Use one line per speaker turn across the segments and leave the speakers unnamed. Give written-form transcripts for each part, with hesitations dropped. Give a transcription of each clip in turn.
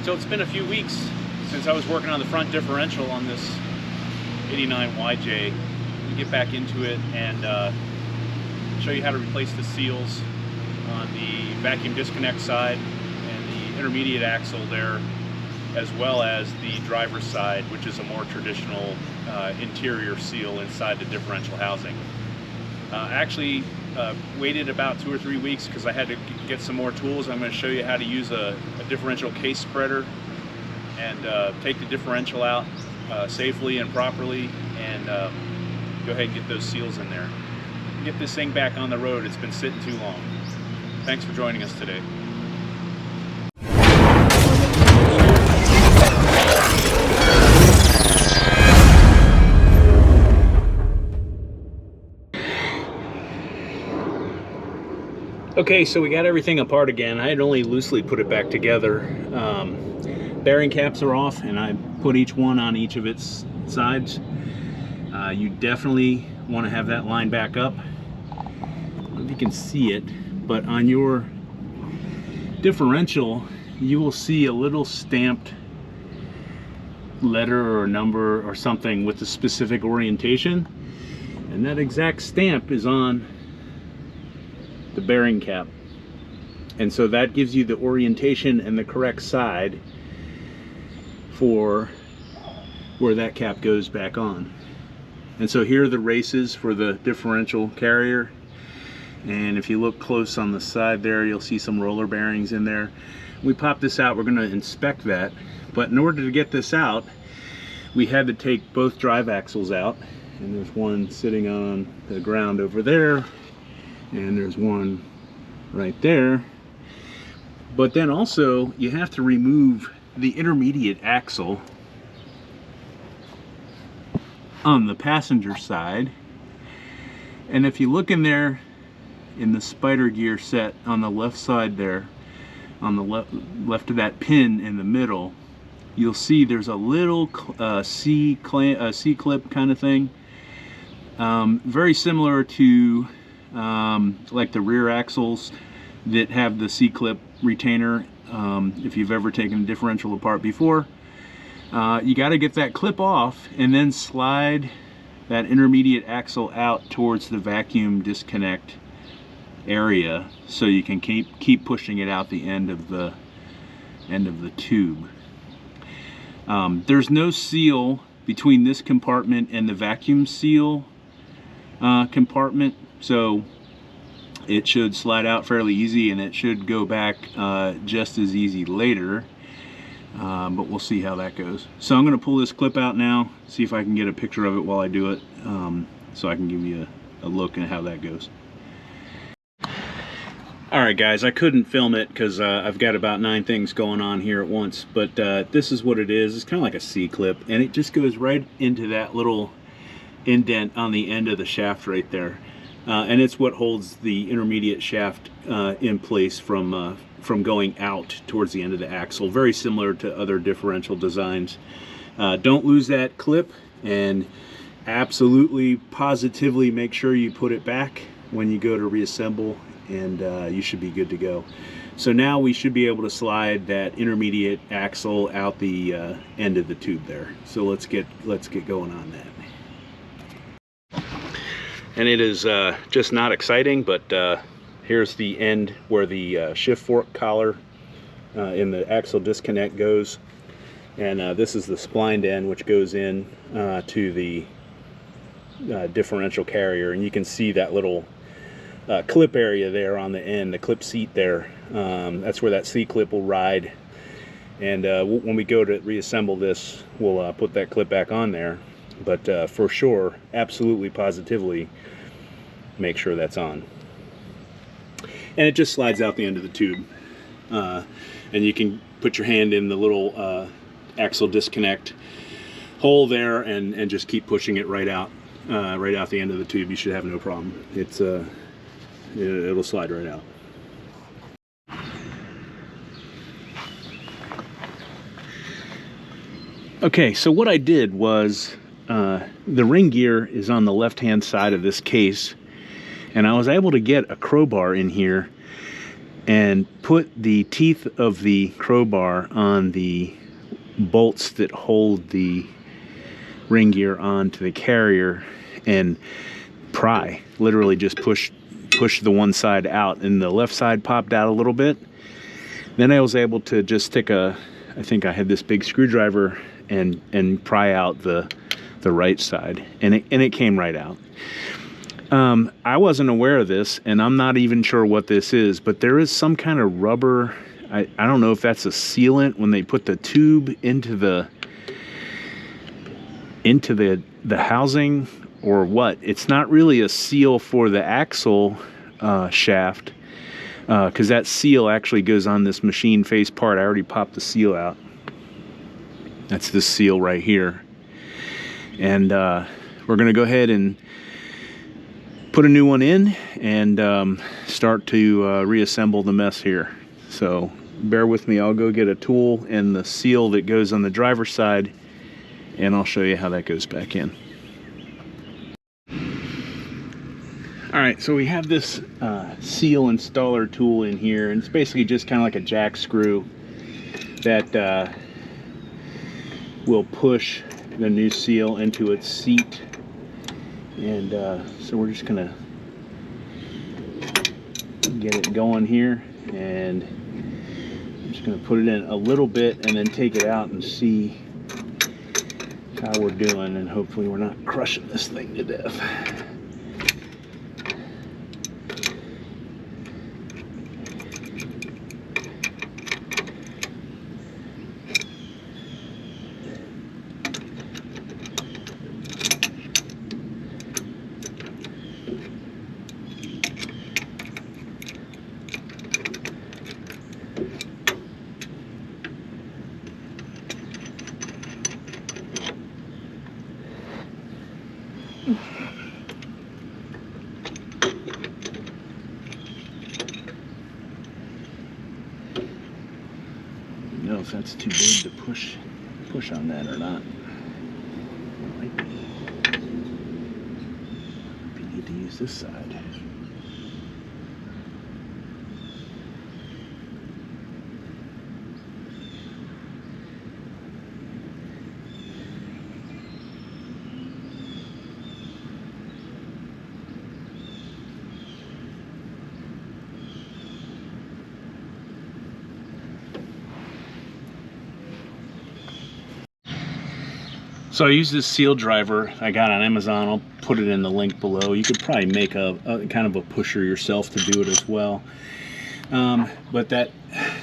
So it's been a few weeks since I was working on the front differential on this 89 YJ. We'll get back into it and show you how to replace the seals on the vacuum disconnect side and the intermediate axle there, as well as the driver's side, which is a more traditional interior seal inside the differential housing. I actually waited about 2 or 3 weeks because I had to get some more tools. I'm going to show you how to use a differential case spreader and take the differential out safely and properly, and go ahead and get those seals in there. Get this thing back on the road. It's been sitting too long. Thanks for joining us today. Okay, so we got everything apart again. I had only loosely put it back together. Bearing caps are off, and I put each one on each of its sides. You definitely want to have that line back up. I don't know if you can see it, but on your differential, you will see a little stamped letter or number or something with a specific orientation, and that exact stamp is on the bearing cap, and so that gives you the orientation and the correct side for where that cap goes back on. And so here are the races for the differential carrier, and if you look close on the side there, you'll see some roller bearings in there. We pop this out, we're going to inspect that, but in order to get this out, we had to take both drive axles out, and there's one sitting on the ground over there, and there's one right there. But then also you have to remove the intermediate axle on the passenger side, and if you look in there in the spider gear set on the left side there, on the left of that pin in the middle, you'll see there's a little C-clip kind of thing, very similar to like the rear axles that have the C-clip retainer. If you've ever taken a differential apart before, you got to get that clip off and then slide that intermediate axle out towards the vacuum disconnect area, so you can keep pushing it out the end of the tube. There's no seal between this compartment and the vacuum seal compartment, so it should slide out fairly easy, and it should go back just as easy later, but we'll see how that goes. So I'm going to pull this clip out now, see if I can get a picture of it while I do it, so I can give you a look at how that goes. Alright guys, I couldn't film it because I've got about 9 things going on here at once, but this is what it is. It's kind of like a C-clip, and it just goes right into that little indent on the end of the shaft right there. And it's what holds the intermediate shaft in place from going out towards the end of the axle. Very similar to other differential designs. Don't lose that clip, and absolutely positively make sure you put it back when you go to reassemble, and you should be good to go. So now we should be able to slide that intermediate axle out the end of the tube there. So let's get going on that. And it is just not exciting, but here's the end where the shift fork collar in the axle disconnect goes, and this is the splined end which goes in to the differential carrier, and you can see that little clip area there on the end, the clip seat there. That's where that C-clip will ride, and when we go to reassemble this, we'll put that clip back on there. But for sure, absolutely positively, make sure that's on. And it just slides out the end of the tube. And you can put your hand in the little axle disconnect hole there and just keep pushing it right out the end of the tube. You should have no problem. It'll slide right out. Okay, so what I did was, the ring gear is on the left hand side of this case, and I was able to get a crowbar in here and put the teeth of the crowbar on the bolts that hold the ring gear onto the carrier and pry. Literally just push the one side out, and the left side popped out a little bit. Then I was able to just stick I think I had this big screwdriver and pry out the right side, and it came right out. I wasn't aware of this, and I'm not even sure what this is, but there is some kind of rubber. I don't know if that's a sealant when they put the tube into the housing or what. It's not really a seal for the axle shaft, because that seal actually goes on this machine face part. I already popped the seal out. That's this seal right here. And we're going to go ahead and put a new one in and start to reassemble the mess here. So bear with me. I'll go get a tool and the seal that goes on the driver's side, and I'll show you how that goes back in. Alright, so we have this seal installer tool in here, and it's basically just kind of like a jack screw that will push the new seal into its seat. And so we're just gonna get it going here, and I'm just gonna put it in a little bit and then take it out and see how we're doing, and hopefully we're not crushing this thing to death. Know if that's too big to push on that or not. Might be. We need to use this side. So I use this seal driver I got on Amazon. I'll put it in the link below. You could probably make a kind of a pusher yourself to do it as well. But that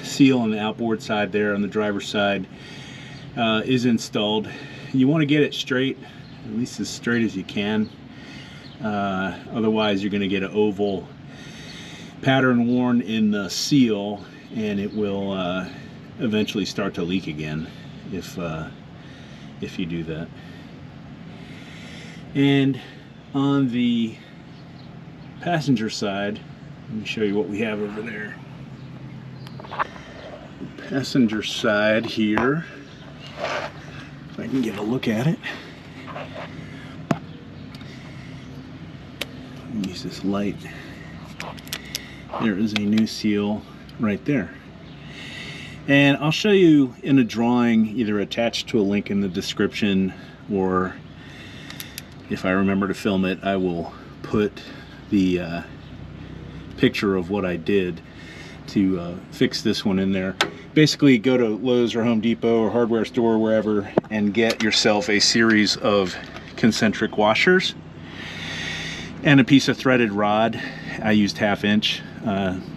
seal on the outboard side there on the driver's side is installed. You want to get it straight, at least as straight as you can. Otherwise you're going to get an oval pattern worn in the seal, and it will eventually start to leak again if you do that. And on the passenger side, let me show you what we have over there. Passenger side here, if I can get a look at it. Use this light. There is a new seal right there. And I'll show you in a drawing, either attached to a link in the description, or if I remember to film it, I will put the picture of what I did to fix this one in there. Basically, go to Lowe's or Home Depot or hardware store, wherever, and get yourself a series of concentric washers and a piece of threaded rod. I used 1/2 inch.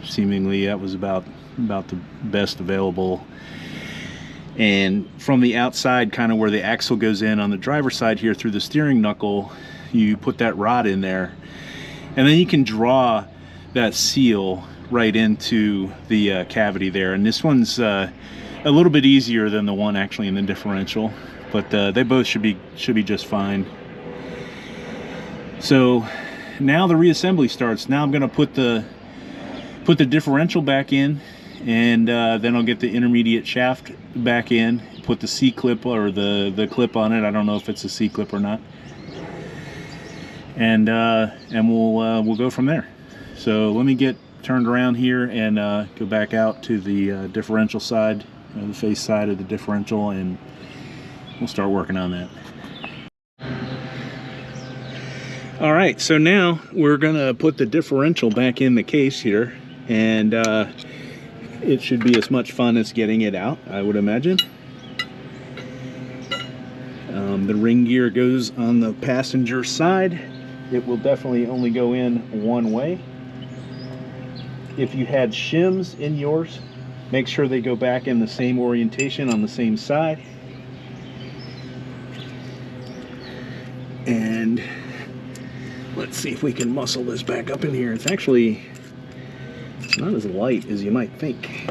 Seemingly that was about the best available. And from the outside, kind of where the axle goes in on the driver's side here through the steering knuckle, you put that rod in there, and then you can draw that seal right into the cavity there. And this one's a little bit easier than the one actually in the differential, but they both should be just fine. So now the reassembly starts. Now I'm going to put the differential back in, and then I'll get the intermediate shaft back in, put the C-clip or the clip on it. I don't know if it's a C-clip or not, and we'll go from there. So let me get turned around here and go back out to the differential side, the face side of the differential, and we'll start working on that. Alright, so now we're gonna put the differential back in the case here, and it should be as much fun as getting it out, I would imagine. The ring gear goes on the passenger side. It will definitely only go in one way. If you had shims in yours, make sure they go back in the same orientation on the same side. And let's see if we can muscle this back up in here. It's not as light as you might think.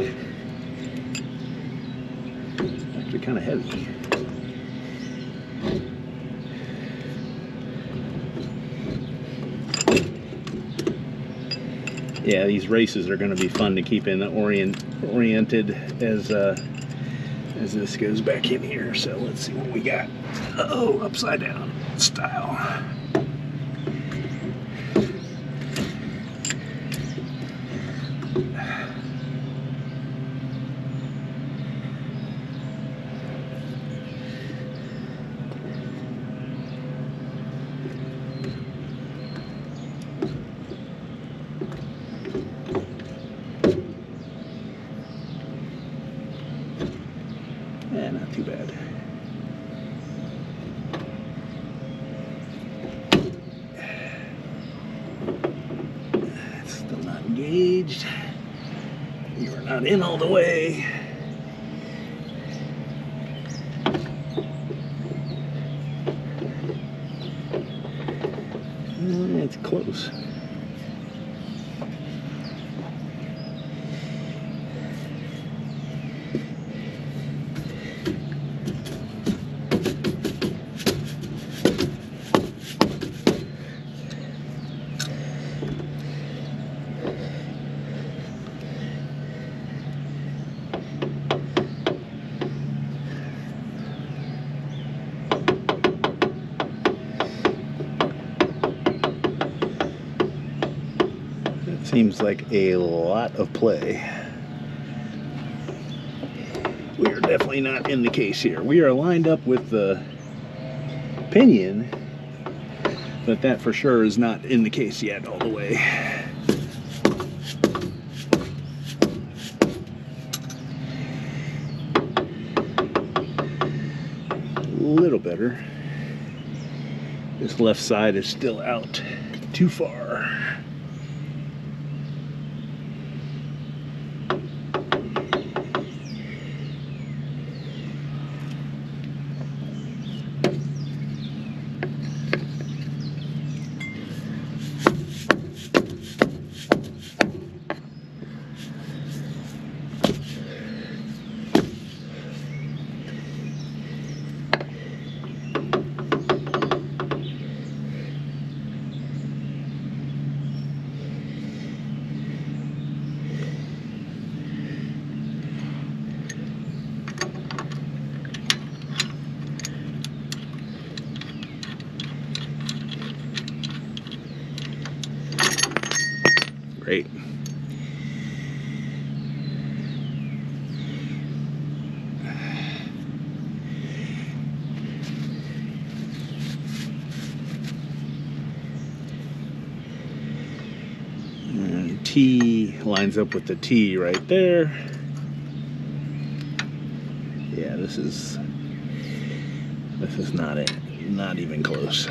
It's actually kind of heavy. Yeah, these races are going to be fun to keep in oriented as this goes back in here. So let's see what we got. Oh, upside down style. Yeah, not too bad. It's still not engaged. You are not in all the way. It's close. Seems like a lot of play. We are definitely not in the case here. We are lined up with the pinion, but that for sure is not in the case yet all the way. A little better. This left side is still out too far. Great. And T lines up with the T right there. Yeah, this is not it. Not even close.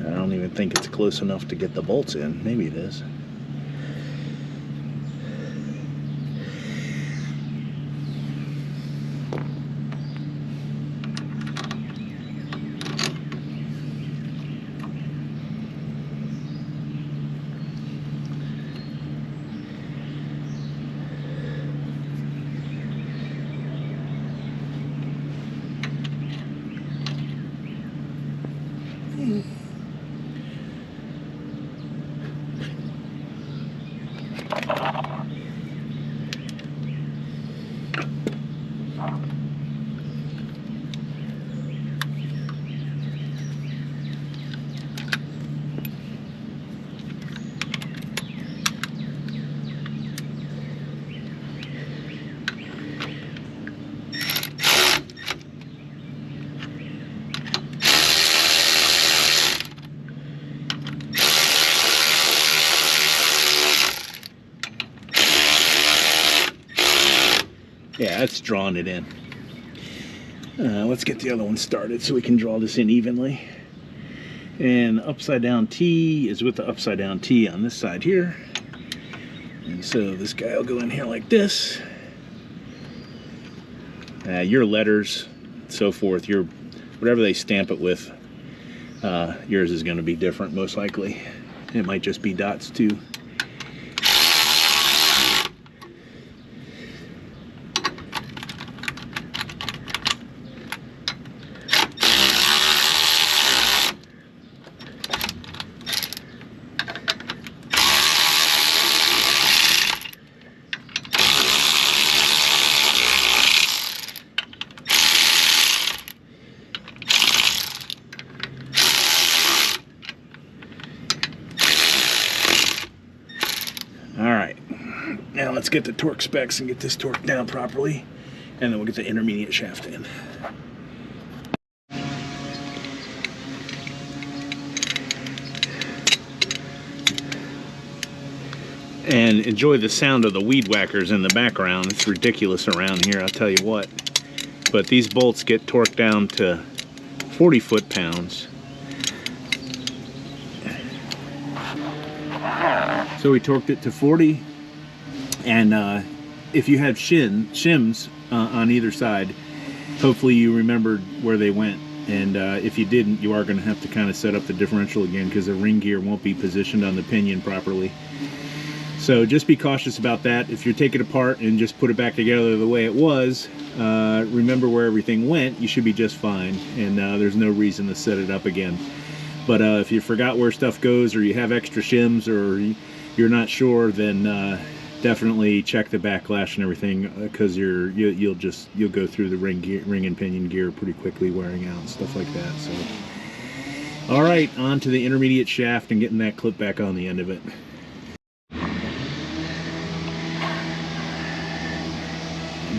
I don't even think it's close enough to get the bolts in. Maybe it is. Yeah, that's drawing it in. Let's get the other one started so we can draw this in evenly. And upside down T is with the upside down T on this side here. And so this guy will go in here like this. Your letters, so forth, your whatever they stamp it with, yours is going to be different most likely. It might just be dots too. Now let's get the torque specs and get this torque down properly, and then we'll get the intermediate shaft in. And enjoy the sound of the weed whackers in the background. It's ridiculous around here, I'll tell you what. But these bolts get torqued down to 40 foot-pounds. So we torqued it to 40. And if you have shims on either side, hopefully you remembered where they went. And if you didn't, you are going to have to kind of set up the differential again, because the ring gear won't be positioned on the pinion properly. So just be cautious about that. If you take it apart and just put it back together the way it was, remember where everything went, you should be just fine. And there's no reason to set it up again. But if you forgot where stuff goes, or you have extra shims, or you're not sure, then definitely check the backlash and everything, because you'll go through the ring and pinion gear pretty quickly, wearing out and stuff like that. So, all right, on to the intermediate shaft and getting that clip back on the end of it.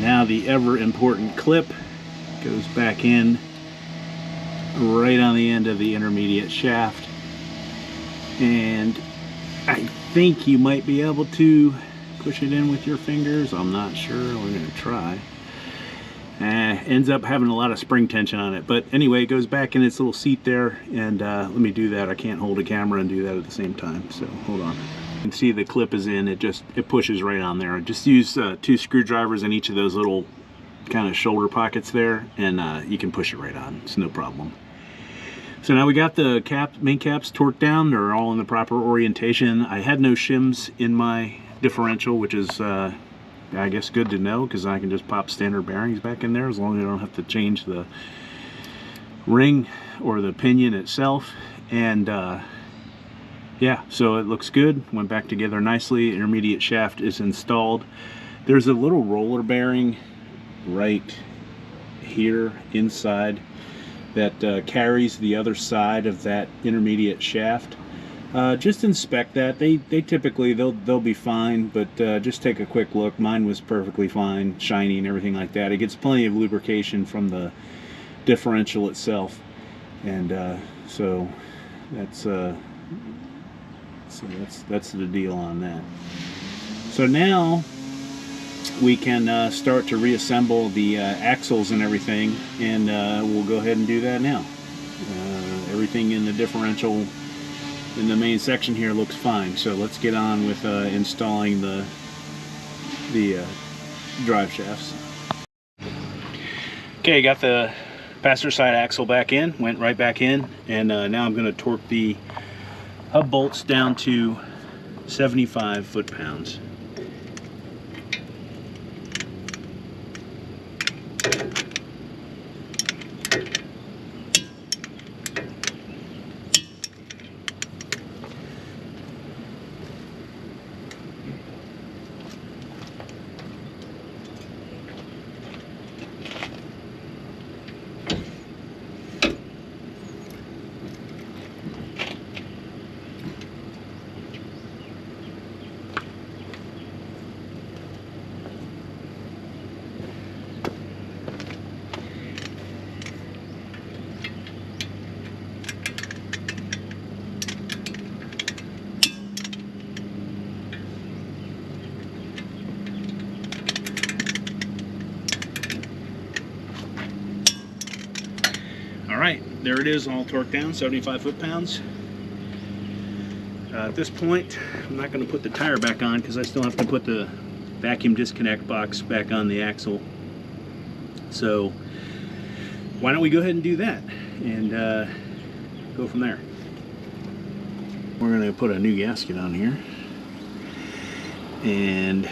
Now the ever important clip goes back in right on the end of the intermediate shaft, and I think you might be able to push it in with your fingers. I'm not sure. We're going to try. Ends up having a lot of spring tension on it, but anyway, it goes back in its little seat there, and let me do that. I can't hold a camera and do that at the same time, so hold on. You can see the clip is in. It pushes right on there. Just use 2 screwdrivers in each of those little kind of shoulder pockets there, and you can push it right on. It's no problem. So now we got the main caps torqued down. They're all in the proper orientation. I had no shims in my differential, which is I guess good to know, because I can just pop standard bearings back in there as long as I don't have to change the ring or the pinion itself. And yeah, so it looks good, went back together nicely. Intermediate shaft is installed. There's a little roller bearing right here inside that carries the other side of that intermediate shaft. Just inspect that. They typically they'll be fine, but just take a quick look. Mine was perfectly fine, shiny and everything like that. It gets plenty of lubrication from the differential itself, and so that's the deal on that. So now we can start to reassemble the axles and everything, and we'll go ahead and do that now. Everything in the differential in the main section here looks fine, so let's get on with installing the drive shafts. Okay, got the passenger side axle back in, went right back in, and now I'm going to torque the hub bolts down to 75 foot-pounds. there it is, all torqued down, 75 foot-pounds. At this point, I'm not going to put the tire back on because I still have to put the vacuum disconnect box back on the axle. So why don't we go ahead and do that and go from there. We're going to put a new gasket on here, and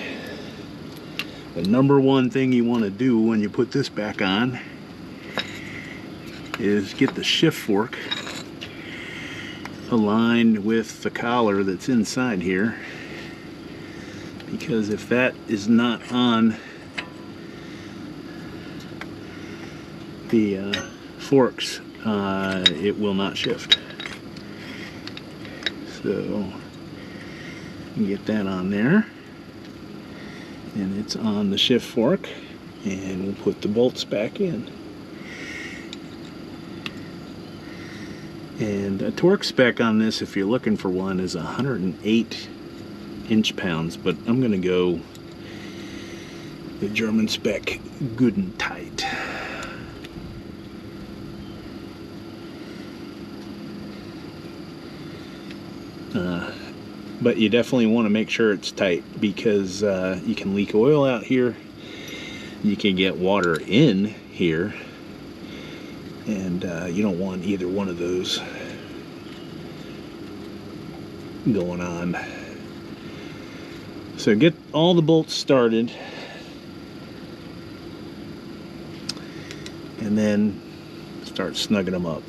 the number one thing you want to do when you put this back on is get the shift fork aligned with the collar that's inside here, because if that is not on the forks, it will not shift. So you get that on there, and it's on the shift fork, and we'll put the bolts back in. And a torque spec on this, if you're looking for one, is 108 inch-pounds, but I'm going to go the German spec, good and tight. But you definitely want to make sure it's tight, because you can leak oil out here, you can get water in here, and you don't want either one of those going on. So get all the bolts started, and then start snugging them up.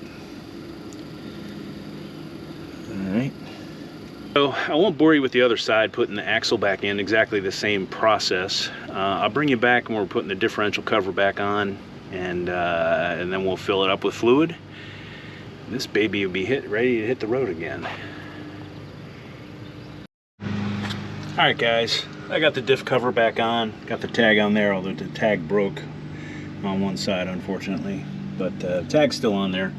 Alright. So I won't bore you with the other side, putting the axle back in, exactly the same process. I'll bring you back when we're putting the differential cover back on, and then we'll fill it up with fluid. This baby will be ready to hit the road again. Alright guys, I got the diff cover back on, got the tag on there, although the tag broke on one side unfortunately, but tag's still on there.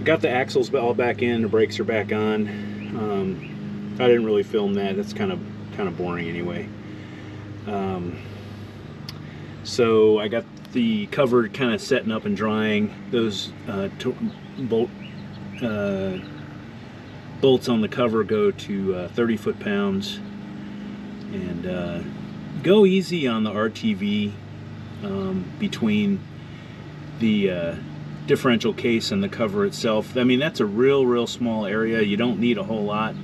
Got the axles all back in, the brakes are back on. I didn't really film that, that's kind of boring anyway. So I got the cover kind of setting up and drying. Those bolts on the cover go to 30 foot-pounds, and go easy on the RTV between the differential case and the cover itself. I mean, that's a real small area. You don't need a whole lot.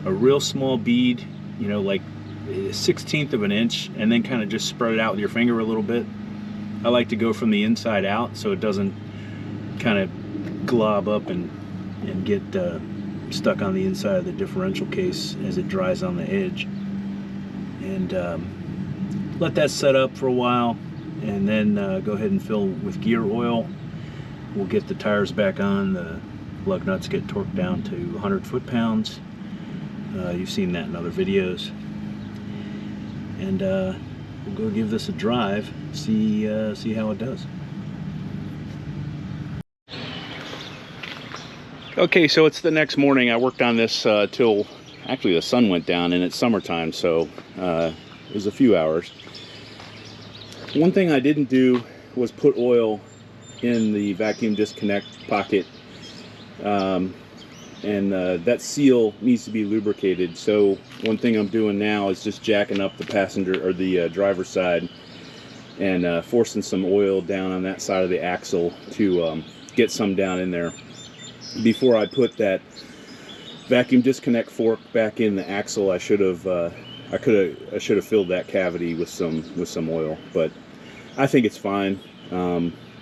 A real small bead, you know, like 1/16 of an inch, and then kind of just spread it out with your finger a little bit. I like to go from the inside out so it doesn't kind of glob up and get stuck on the inside of the differential case as it dries on the edge. And let that set up for a while, and then go ahead and fill with gear oil. We'll get the tires back on. The lug nuts get torqued down to 100 foot-pounds. You've seen that in other videos. And we'll go give this a drive, see how it does. Okay, so it's the next morning. I worked on this till actually the sun went down, and it's summertime, so it was a few hours. One thing I didn't do was put oil in the vacuum disconnect pocket, and that seal needs to be lubricated. So one thing I'm doing now is just jacking up the passenger or the driver's side and forcing some oil down on that side of the axle to get some down in there. Before I put that vacuum disconnect fork back in the axle, I should have filled that cavity with some oil, but I think it's fine.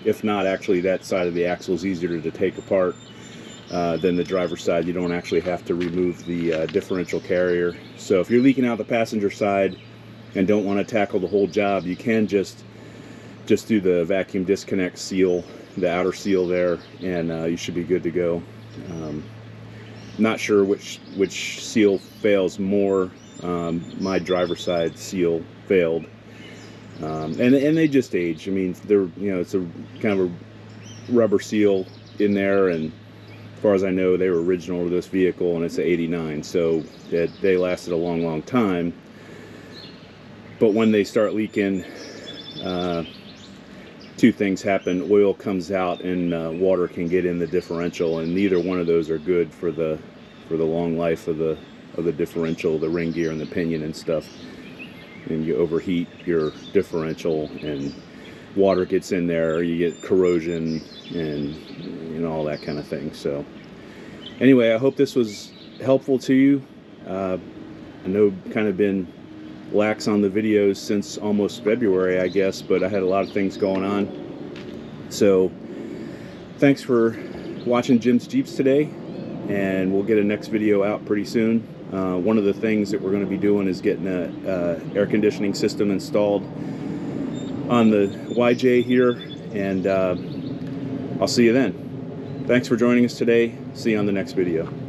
If not, actually that side of the axle is easier to take apart than the driver's side. You don't actually have to remove the differential carrier. So if you're leaking out the passenger side and don't want to tackle the whole job, you can just do the vacuum disconnect seal, the outer seal there, and you should be good to go. Not sure which seal fails more. My driver's side seal failed. And they just age. I mean, they're, you know, it's a kind of a rubber seal in there, and as far as I know, they were original to this vehicle, and it's an '89, so they lasted a long time. But when they start leaking, two things happen. Oil comes out and water can get in the differential, and neither one of those are good for the long life of the differential, the ring gear and the pinion and stuff. And you overheat your differential and water gets in there, you get corrosion and all that kind of thing. So anyway, I hope this was helpful to you. I know kind of been lax on the videos since almost February, I guess, but I had a lot of things going on. So thanks for watching Jim's Jeeps today, and we'll get a next video out pretty soon. One of the things that we're going to be doing is getting a air conditioning system installed on the YJ here, and I'll see you then. Thanks for joining us today. See you on the next video.